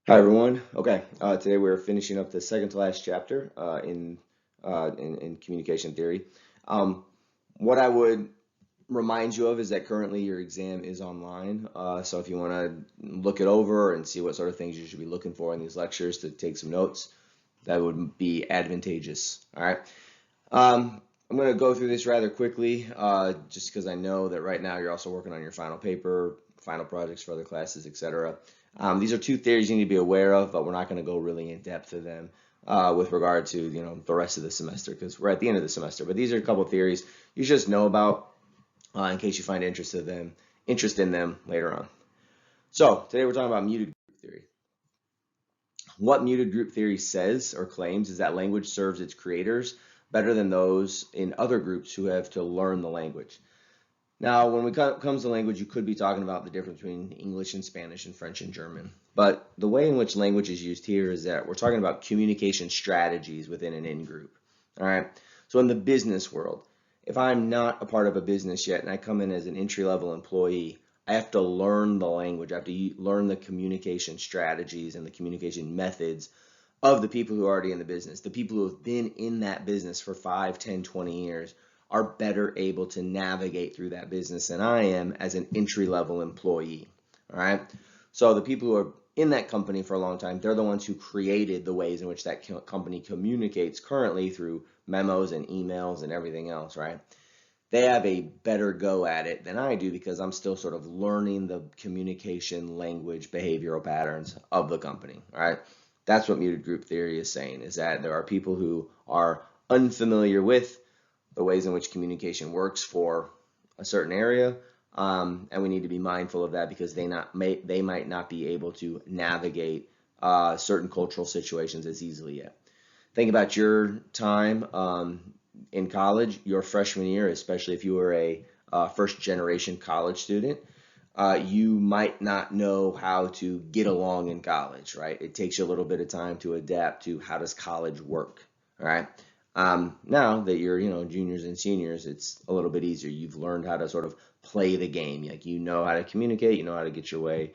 Hi everyone. Okay, today we're finishing up the second to last chapter in communication theory. Um, what I would remind you of is that currently your exam is online. So if you want to look it over and see what sort of things you should be looking for in these lectures to take some notes, that would be advantageous. All right. I'm going to go through this rather quickly, just because I know that right now you're also working on your final paper, final projects for other classes, etc. These are two theories you need to be aware of, but we're not going to go really in depth to them with regard to the rest of the semester because we're at the end of the semester. But these are a couple of theories you should just know about in case you find interest in them later on. So today we're talking about muted group theory. What muted group theory says or claims is that language serves its creators better than those in other groups who have to learn the language. Now, when it comes to language, you could be talking about the difference between English and Spanish and French and German. But the way in which language is used here is that we're talking about communication strategies within an in-group. All right. So in the business world, if I'm not a part of a business yet and I come in as an entry-level employee, I have to learn the language. I have to learn the communication strategies and the communication methods of the people who are already in the business. The people who have been in that business for 5, 10, 20 years are better able to navigate through that business than I am as an entry level employee. All right. So the people who are in that company for a long time, they're the ones who created the ways in which that company communicates currently through memos and emails and everything else, right? They have a better go at it than I do because I'm still sort of learning the communication, language, behavioral patterns of the company, all right? That's what muted group theory is saying, is that there are people who are unfamiliar with the ways in which communication works for a certain area, and we need to be mindful of that because they might not be able to navigate certain cultural situations as easily yet. Think about your time in college, your freshman year, especially if you were a first generation college student. You might not know how to get along in college, right? It takes you a little bit of time to adapt to how does college work, all right? Now that you're, juniors and seniors, it's a little bit easier. You've learned how to sort of play the game. Like you know how to communicate, you know how to get your way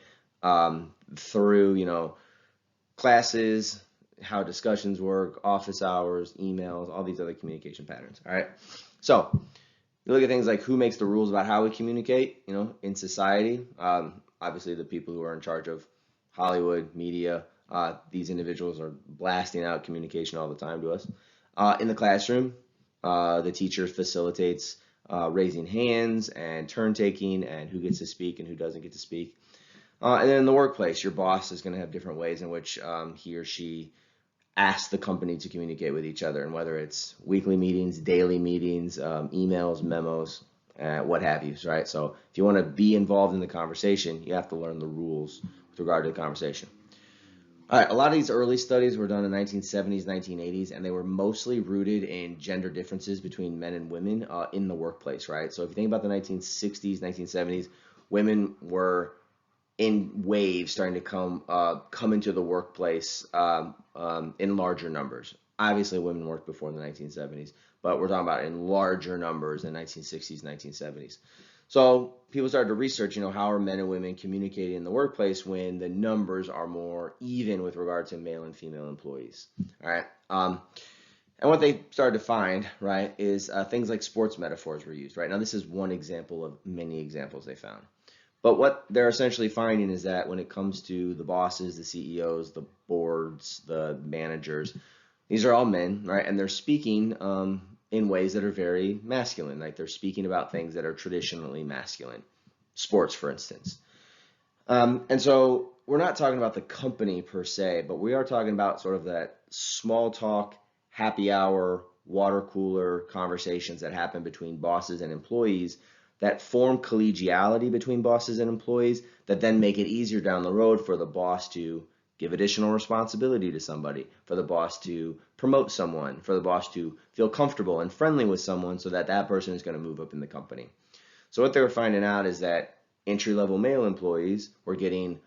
through, classes, how discussions work, office hours, emails, all these other communication patterns. All right. So you look at things like who makes the rules about how we communicate, in society. Obviously, the people who are in charge of Hollywood, media, these individuals are blasting out communication all the time to us. In the classroom, the teacher facilitates raising hands and turn taking and who gets to speak and who doesn't get to speak. And then in the workplace, your boss is going to have different ways in which he or she asks the company to communicate with each other, and whether it's weekly meetings, daily meetings, emails, memos, what have you, right? So if you want to be involved in the conversation, you have to learn the rules with regard to the conversation. All right, a lot of these early studies were done in 1970s, 1980s, and they were mostly rooted in gender differences between men and women in the workplace, right? So if you think about the 1960s, 1970s, women were in waves starting to come into the workplace in larger numbers. Obviously, women worked before in the 1970s, but we're talking about in larger numbers in 1960s, 1970s. So people started to research, how are men and women communicating in the workplace when the numbers are more even with regard to male and female employees. All right. And what they started to find, right, is things like sports metaphors were used, right? Now, this is one example of many examples they found. But what they're essentially finding is that when it comes to the bosses, the CEOs, the boards, the managers, these are all men, right? And they're speaking in ways that are very masculine. Like they're speaking about things that are traditionally masculine. Sports, for instance. And so we're not talking about the company per se, but we are talking about sort of that small talk, happy hour, water cooler conversations that happen between bosses and employees that form collegiality between bosses and employees that then make it easier down the road for the boss to give additional responsibility to somebody, for the boss to promote someone, for the boss to feel comfortable and friendly with someone so that that person is going to move up in the company. So what they were finding out is that entry-level male employees were getting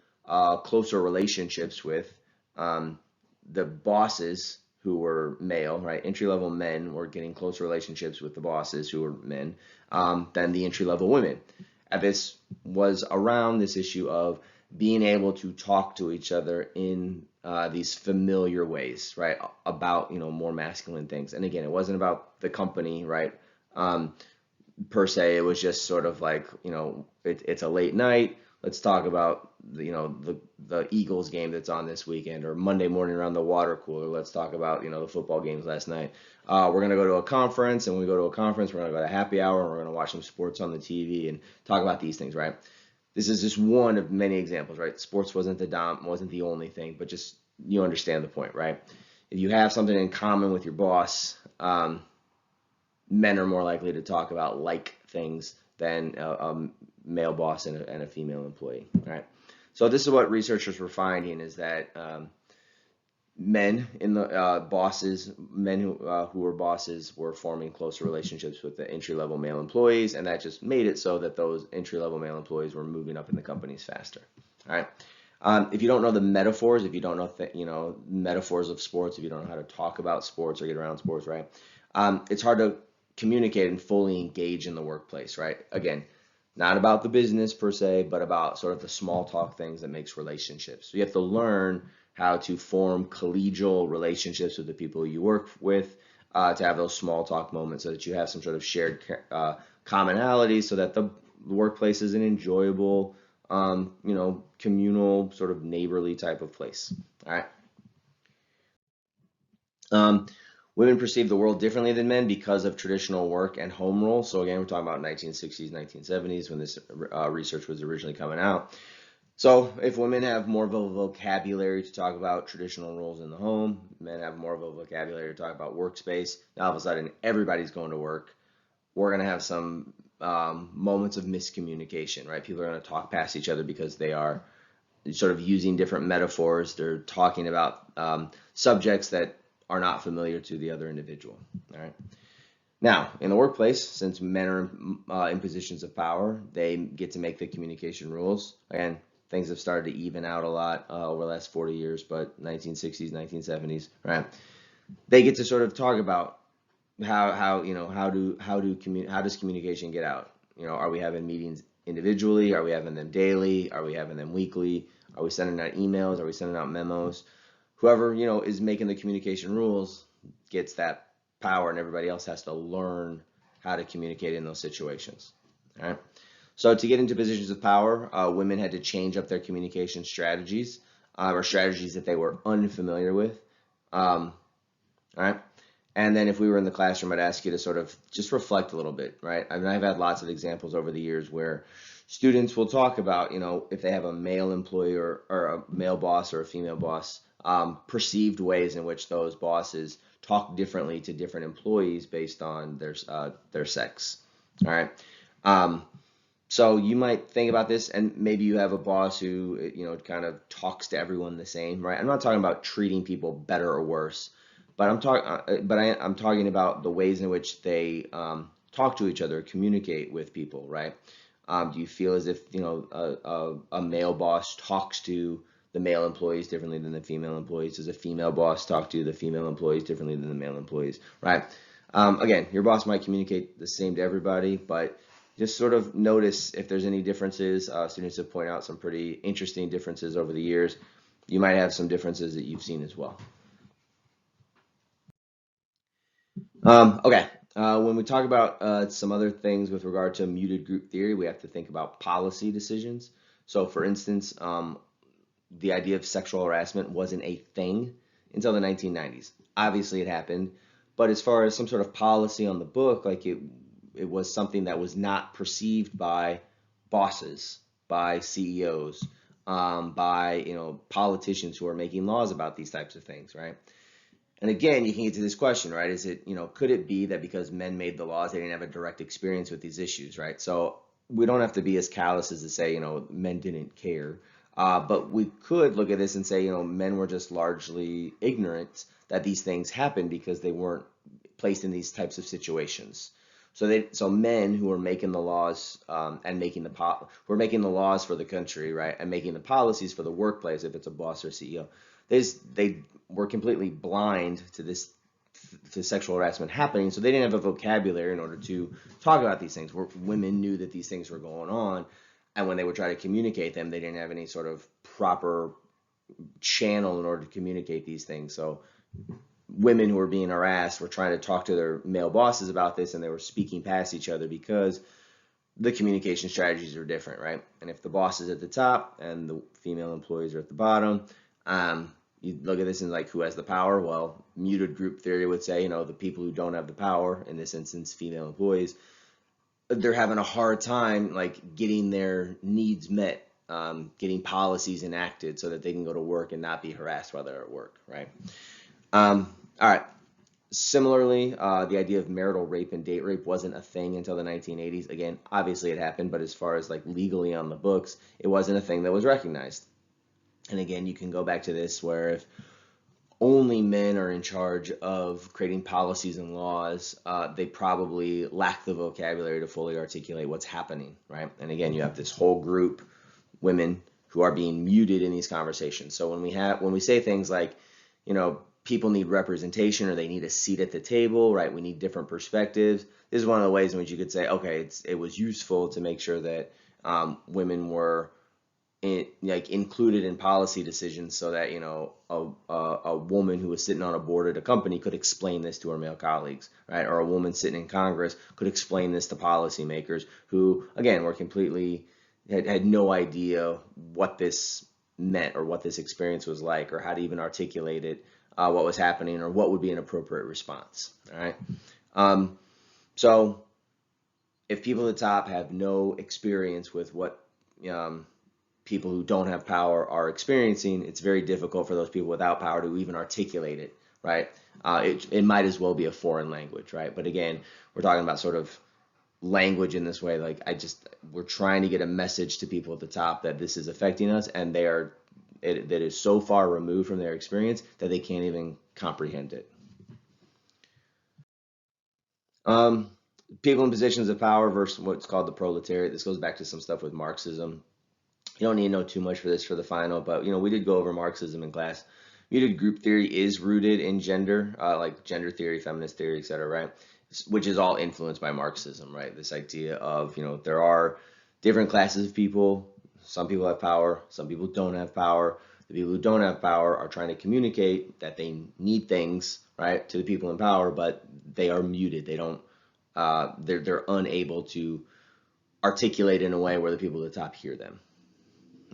closer relationships with the bosses who were male, right? Entry-level men were getting closer relationships with the bosses who were men than the entry-level women. And this was around this issue of being able to talk to each other in these familiar ways, right? About, more masculine things. And again, it wasn't about the company, right? Um, per se. It was just sort of like, it's a late night. Let's talk about the Eagles game that's on this weekend, or Monday morning around the water cooler. Let's talk about the football games last night. We're gonna go to a conference, and when we go to a conference, we're gonna go to happy hour, and we're gonna watch some sports on the TV and talk about these things, right? This is just one of many examples, right? Sports wasn't the only thing, but just you understand the point, right? If you have something in common with your boss, men are more likely to talk about like things than a male boss and a female employee, right? So this is what researchers were finding, is that men in the men who were bosses were forming closer relationships with the entry-level male employees, and that just made it so that those entry-level male employees were moving up in the companies faster. All right. If you don't know the metaphors, if you don't know metaphors of sports, if you don't know how to talk about sports or get around sports, right? It's hard to communicate and fully engage in the workplace, right? Again, not about the business per se, but about sort of the small talk things that makes relationships. So you have to learn how to form collegial relationships with the people you work with, to have those small talk moments, so that you have some sort of shared commonality, so that the workplace is an enjoyable, communal, sort of neighborly type of place. All right. Women perceive the world differently than men because of traditional work and home roles. So again, we're talking about 1960s, 1970s, when this research was originally coming out. So if women have more of a vocabulary to talk about traditional roles in the home, men have more of a vocabulary to talk about workspace. Now all of a sudden, everybody's going to work. We're going to have some moments of miscommunication, right? People are going to talk past each other because they are sort of using different metaphors. They're talking about subjects that are not familiar to the other individual. All right. Now, in the workplace, since men are in positions of power, they get to make the communication rules. Again, things have started to even out a lot over the last 40 years, but 1960s, 1970s, right? They get to sort of talk about how does communication get out? Are we having meetings individually? Are we having them daily? Are we having them weekly? Are we sending out emails? Are we sending out memos? Whoever is making the communication rules gets that power, and everybody else has to learn how to communicate in those situations. All right. So to get into positions of power, women had to change up their communication strategies, or strategies that they were unfamiliar with. All right. And then if we were in the classroom, I'd ask you to sort of just reflect a little bit, right? I mean, I've had lots of examples over the years where students will talk about, if they have a male employee or a male boss or a female boss, perceived ways in which those bosses talk differently to different employees based on their sex. All right. So you might think about this, and maybe you have a boss who, kind of talks to everyone the same, right? I'm not talking about treating people better or worse, but I'm talking about the ways in which they talk to each other, communicate with people, right? Do you feel as if a male boss talks to the male employees differently than the female employees? Does a female boss talk to the female employees differently than the male employees, right? Again, your boss might communicate the same to everybody, but just sort of notice if there's any differences. Students have pointed out some pretty interesting differences over the years. You might have some differences that you've seen as well. Okay. When we talk about some other things with regard to muted group theory, we have to think about policy decisions. So, for instance, the idea of sexual harassment wasn't a thing until the 1990s. Obviously, it happened, but as far as some sort of policy on the book, like it was something that was not perceived by bosses, by CEOs, by politicians who are making laws about these types of things, right? And again, you can get to this question, right? Is it, could it be that because men made the laws, they didn't have a direct experience with these issues, right? So we don't have to be as callous as to say, men didn't care. But we could look at this and say, men were just largely ignorant that these things happened because they weren't placed in these types of situations. So men who are making the laws and who are making the laws for the country, right, and making the policies for the workplace, if it's a boss or CEO, they were completely blind to sexual harassment happening, so they didn't have a vocabulary in order to talk about these things. Where women knew that these things were going on, and when they would try to communicate them, they didn't have any sort of proper channel in order to communicate these things. So women who were being harassed were trying to talk to their male bosses about this, and they were speaking past each other because the communication strategies are different, right? And if the boss is at the top and the female employees are at the bottom, you look at this and like, who has the power? Well, muted group theory would say, the people who don't have the power, in this instance, female employees, they're having a hard time like getting their needs met, getting policies enacted so that they can go to work and not be harassed while they're at work, right? All right. Similarly, the idea of marital rape and date rape wasn't a thing until the 1980s. Again, obviously it happened, but as far as like legally on the books, it wasn't a thing that was recognized. And again, you can go back to this where if only men are in charge of creating policies and laws, they probably lack the vocabulary to fully articulate what's happening, right? And again, you have this whole group, women, who are being muted in these conversations. So when we say things like, people need representation or they need a seat at the table, right? We need different perspectives. This is one of the ways in which you could say, okay, it was useful to make sure that women were included in policy decisions so that, a woman who was sitting on a board at a company could explain this to her male colleagues, right? Or a woman sitting in Congress could explain this to policymakers who, again, were completely, had no idea what this meant or what this experience was like or how to even articulate it. What was happening or what would be an appropriate response. All right. So if people at the top have no experience with what people who don't have power are experiencing, it's very difficult for those people without power to even articulate it, right? It might as well be a foreign language, right? But again, we're talking about sort of language in this way. Like we're trying to get a message to people at the top that this is affecting us, and that is so far removed from their experience that they can't even comprehend it. People in positions of power versus what's called the proletariat. This goes back to some stuff with Marxism. You don't need to know too much for this for the final, but we did go over Marxism in class. Muted group theory is rooted in gender, like gender theory, feminist theory, etc., right? Which is all influenced by Marxism, right? This idea of, there are different classes of people. Some people have power, some people don't have power. The people who don't have power are trying to communicate that they need things, right, to the people in power, but they are muted. They don't, they're unable to articulate in a way where the people at the top hear them.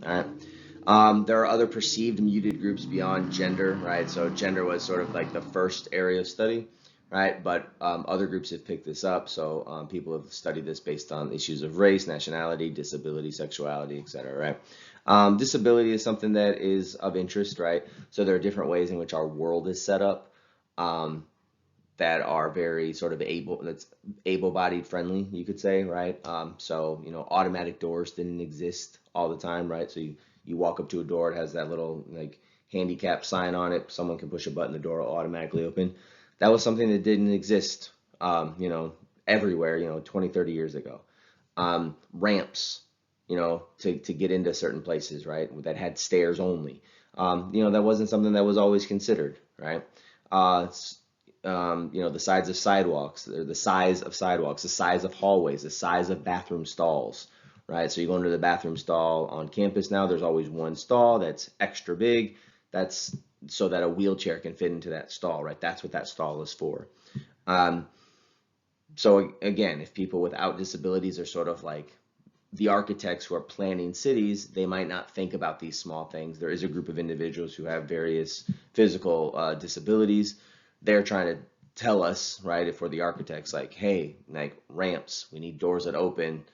All right. There are other perceived muted groups beyond gender, right? So gender was sort of like the first area of study, right? But other groups have picked this up. So people have studied this based on issues of race, nationality, disability, sexuality, etc., right? Disability is something that is of interest, right? So there are different ways in which our world is set up that are very sort of able-bodied friendly, you could say, right? So, automatic doors didn't exist all the time, right? So you walk up to a door, it has that little like handicap sign on it. Someone can push a button, the door will automatically open. That was something that didn't exist, everywhere, 20, 30 years ago. Ramps, to get into certain places, right? That had stairs only. That wasn't something that was always considered, right? The size of sidewalks, the size of sidewalks, the size of hallways, the size of bathroom stalls, right? So you go into the bathroom stall on campus now, there's always one stall that's extra big. That's so that a wheelchair can fit into that stall, right? That's what that stall is for. So again, if people without disabilities are sort of like the architects who are planning cities, they might not think about these small things. There is a group of individuals who have various physical disabilities. They're trying to tell us, right, if we're the architects, like, hey, like ramps, we need doors that open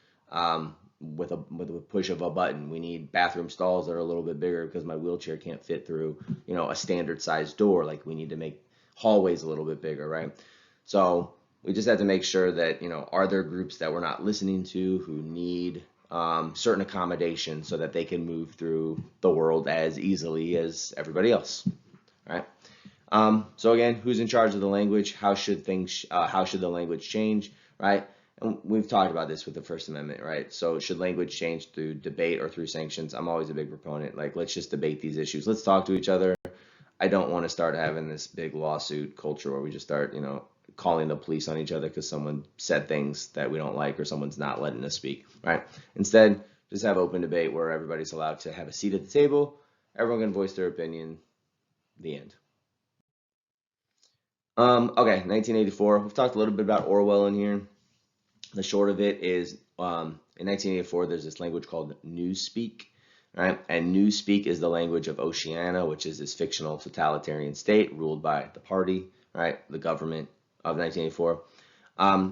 with a push of a button. We need bathroom stalls that are a little bit bigger because my wheelchair can't fit through, a standard sized door. Like we need to make hallways a little bit bigger, right? So we just have to make sure that, are there groups that we're not listening to who need certain accommodations so that they can move through the world as easily as everybody else, right? So again, who's in charge of the language? How should the language change, right? And we've talked about this with the First Amendment, right? So should language change through debate or through sanctions? I'm always a big proponent. Like, let's just debate these issues. Let's talk to each other. I don't want to start having this big lawsuit culture where we just start, calling the police on each other because someone said things that we don't like or someone's not letting us speak, right? Instead, just have open debate where everybody's allowed to have a seat at the table. Everyone can voice their opinion. The end. Okay, 1984. We've talked a little bit about Orwell in here. The short of it is, in 1984, there's this language called Newspeak, right? And Newspeak is the language of Oceania, which is this fictional totalitarian state ruled by the party, right? The government of 1984,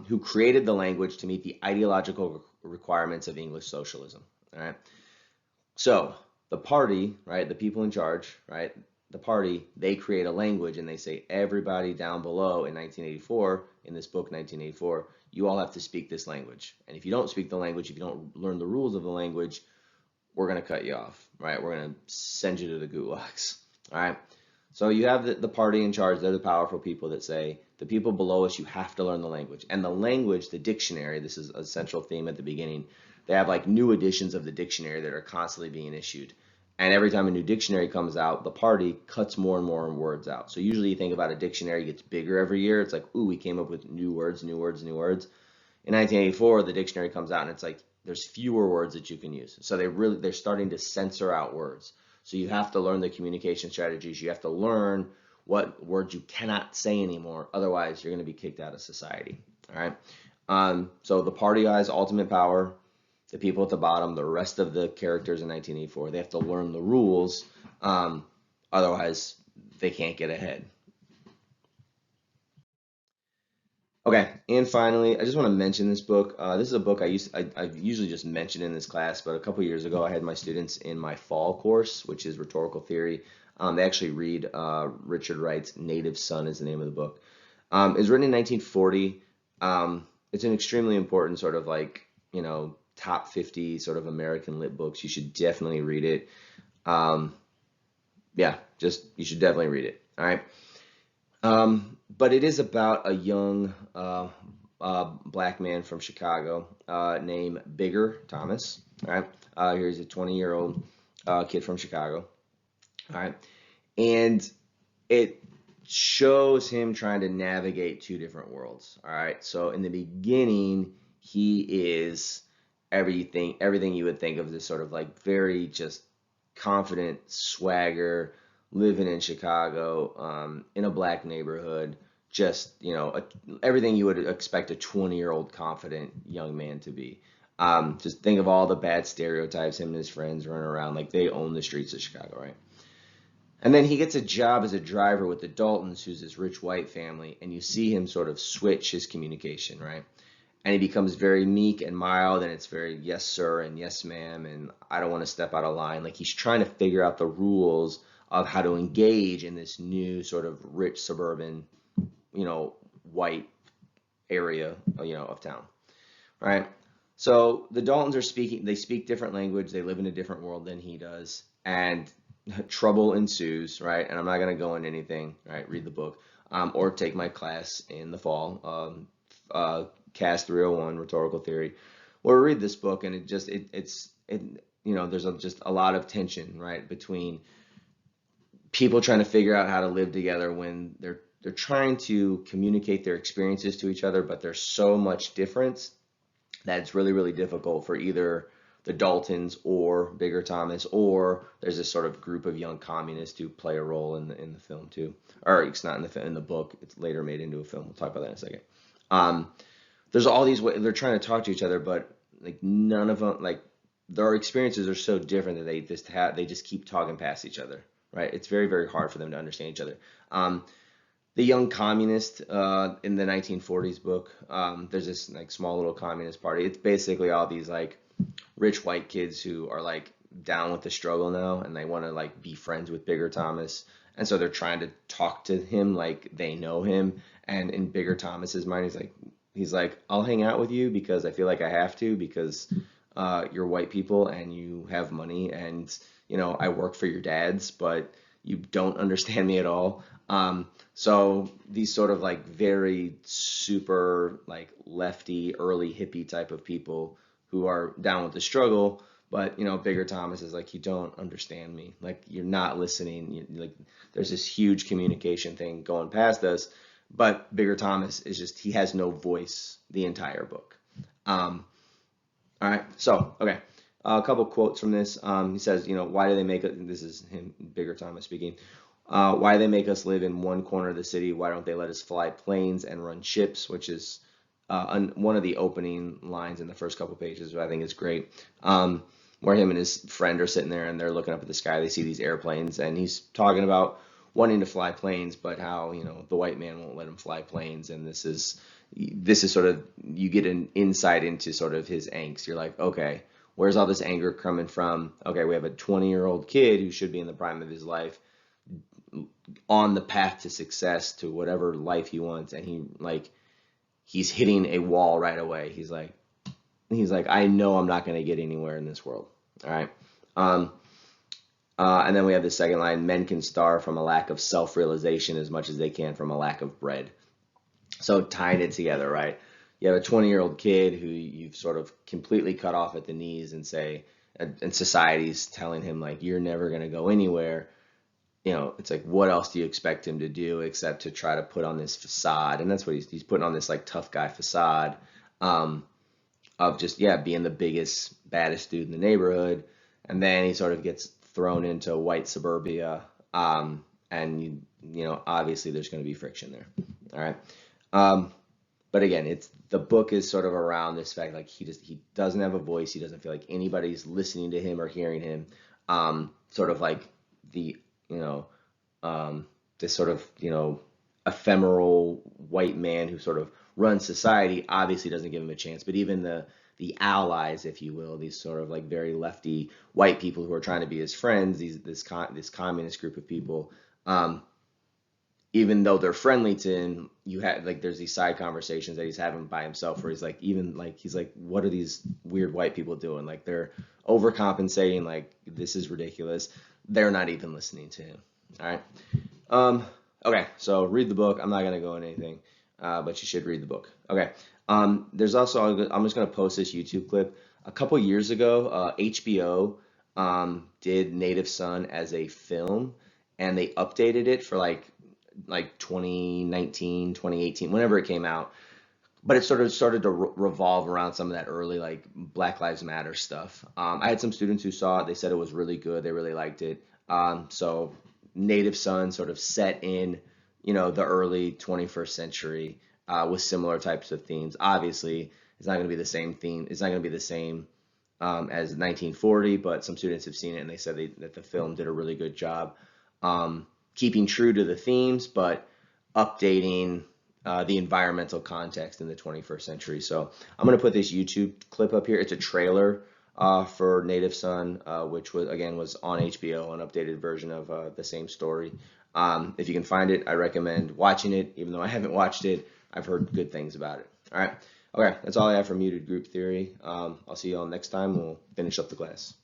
who created the language to meet the ideological requirements of English socialism, all right? So the party, right? The people in charge, right? The party, they create a language and they say, everybody down below in 1984, in this book, 1984, you all have to speak this language. And if you don't speak the language, if you don't learn the rules of the language, we're going to cut you off, right? We're going to send you to the gulags, all right? So you have the party in charge. They're the powerful people that say, the people below us, you have to learn the language. And the language, the dictionary, this is a central theme at the beginning. They have like new editions of the dictionary that are constantly being issued. And every time a new dictionary comes out, the party cuts more and more words out. So usually you think about a dictionary gets bigger every year. It's like, ooh, we came up with new words, new words, new words. In 1984, the dictionary comes out and it's like, there's fewer words that you can use. So they're starting to censor out words. So you have to learn the communication strategies. You have to learn what words you cannot say anymore. Otherwise, you're going to be kicked out of society. All right. So the party has ultimate power. The people at the bottom, the rest of the characters in 1984, they have to learn the rules. Otherwise, they can't get ahead. Okay, and finally, I just want to mention this book. This is a book I usually just mention in this class, but a couple years ago, I had my students in my fall course, which is rhetorical theory. They actually read Richard Wright's Native Son is the name of the book. It was written in 1940. It's an extremely important sort of like, top 50 sort of American lit books. You should definitely read it. You should definitely read it. All right. But it is about a young black man from Chicago named Bigger Thomas. All right. Here's a 20-year-old kid from Chicago. All right. And it shows him trying to navigate two different worlds. All right. So in the beginning, he is everything you would think of as this sort of like very just confident swagger, living in Chicago, in a black neighborhood, just, everything you would expect a 20-year-old confident young man to be. Just think of all the bad stereotypes him and his friends running around like they own the streets of Chicago, right? And then he gets a job as a driver with the Daltons, who's this rich white family, and you see him sort of switch his communication, right? And he becomes very meek and mild, and it's very yes, sir, and yes, ma'am, and I don't want to step out of line. Like he's trying to figure out the rules of how to engage in this new sort of rich suburban, white area, of town, right? So the Daltons they speak different language, they live in a different world than he does, and trouble ensues, right? And I'm not going to go into anything, right? Read the book, or take my class in the fall, CAS 301, Rhetorical Theory, or read this book, and there's just a lot of tension, right, between people trying to figure out how to live together when they're trying to communicate their experiences to each other, but there's so much difference that it's really, really difficult for either the Daltons or Bigger Thomas, or there's this sort of group of young communists who play a role in the film too. Or it's not in the book, it's later made into a film. We'll talk about that in a second. There's all these ways they're trying to talk to each other, but like none of them, like their experiences are so different that they just keep talking past each other, right? It's very, very hard for them to understand each other. The young communist in the 1940s book, there's this like small little communist party. It's basically all these like rich white kids who are like down with the struggle now, and they want to like be friends with Bigger Thomas, and so they're trying to talk to him like they know him. And in Bigger Thomas's mind, he's like, I'll hang out with you because I feel like I have to, because you're white people and you have money, and I work for your dads, but you don't understand me at all. So these sort of like very super like lefty, early hippie type of people who are down with the struggle, but Bigger Thomas is like, you don't understand me, like you're not listening. Like there's this huge communication thing going past us, but Bigger Thomas is just, he has no voice the entire book. All right, so okay, A couple quotes from this. He says, why do they make it? This is him, Bigger Thomas speaking. Why do they make us live in one corner of the city? Why don't they let us fly planes and run ships? Which is one of the opening lines in the first couple pages, but I think is great. Where him and his friend are sitting there and they're looking up at the sky. They see these airplanes, and he's talking about wanting to fly planes, but how the white man won't let him fly planes, and this is sort of, you get an insight into sort of his angst. You're like, okay, where's all this anger coming from? Okay, we have a 20-year-old kid who should be in the prime of his life, on the path to success, to whatever life he wants, and he's hitting a wall right away. He's like, I know I'm not going to get anywhere in this world. All right. And then we have the second line: men can starve from a lack of self-realization as much as they can from a lack of bread. So tying it together, right? You have a 20-year-old kid who you've sort of completely cut off at the knees and society's telling him, like, you're never going to go anywhere. It's like, what else do you expect him to do except to try to put on this facade? And that's what he's putting on, this like tough guy facade, of just, being the biggest, baddest dude in the neighborhood. And then he sort of gets thrown into white suburbia. And obviously there's going to be friction there. All right. But again, the book is sort of around this fact, like, he doesn't have a voice. He doesn't feel like anybody's listening to him or hearing him. Sort of like this sort of, ephemeral white man who sort of runs society obviously doesn't give him a chance. But even the allies, if you will, these sort of like very lefty white people who are trying to be his friends, this communist group of people, even though they're friendly to him, there's these side conversations that he's having by himself where he's like, what are these weird white people doing? Like, they're overcompensating, like, this is ridiculous. They're not even listening to him. All right. Okay, so read the book. I'm not going to go into anything, but you should read the book. Okay. There's also, I'm just going to post this YouTube clip. A couple years ago, HBO did Native Son as a film, and they updated it for like 2019, 2018, whenever it came out. But it sort of started to revolve around some of that early, like, Black Lives Matter stuff. I had some students who saw it. They said it was really good. They really liked it. So Native Son sort of set in, the early 21st century with similar types of themes. Obviously, it's not going to be the same theme. It's not going to be the same as 1940, but some students have seen it, and they said that the film did a really good job keeping true to the themes, but updating the environmental context in the 21st century. So I'm going to put this YouTube clip up here. It's a trailer for Native Son, which was on HBO, an updated version of the same story. If you can find it, I recommend watching it. Even though I haven't watched it, I've heard good things about it. All right. Okay, that's all I have for muted group theory. I'll see you all next time. We'll finish up the class.